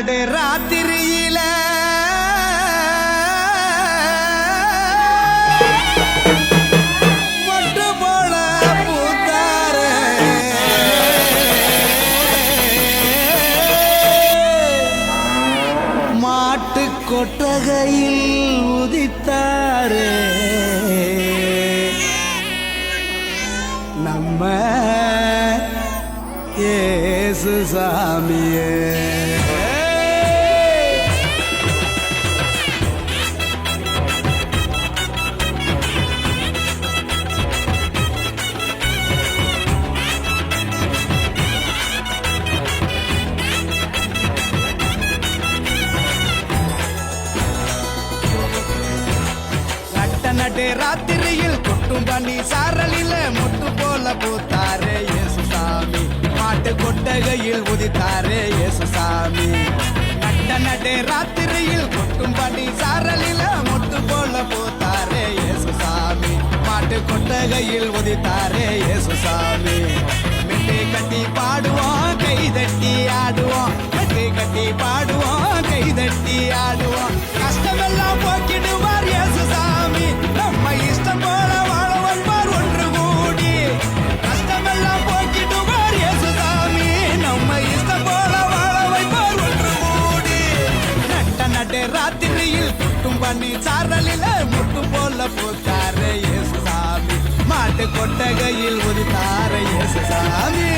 நடு ராத்திரியில மொட்டு போல பூத்தார மாட்டு கொட்டகையில் உதித்தாரே நம்ம இயேசு சாமியே. நடு ராத்திரியில் கொட்டும் பண்ணி சாரலில முட்டு போல பூத்தாரே இயேசு சாமி. மாட்டு கொட்டகையில் உதித்தாரே இயேசு சாமி. நடு ராத்திரியில் கொட்டும் பண்ணி சாரலில முட்டு போல பூத்தாரே இயேசு சாமி. மாட்டு கொட்டகையில் உதித்தாரே இயேசு சாமி. மெட்டை கட்டி பாடுவோம் கை தட்டி ஆடுவோம். மெட்டை கட்டி பாடுவோம் கை தட்டி ஆடுவோம். கஷ்டமெல்லாம் போக்கிடுவார் இயேசு சாமி. நம்ம இஷ்டம் போல வாழ வைப்பார் ஒன்று கூடி. கஷ்டமெல்லாம் போக்கிடுவார் இயேசு சாமி. நம்ம இஷ்டம் போல வாழ வைப்பார் ஒன்று கூடி. நடு ராத்திரியில் குட்டும் பண்ணி சாரலில முட்டு போல பூத்தாரே இயேசு சாமி. மாட்டு கொட்டகையில் உதித்தாரே இயேசு சாமி.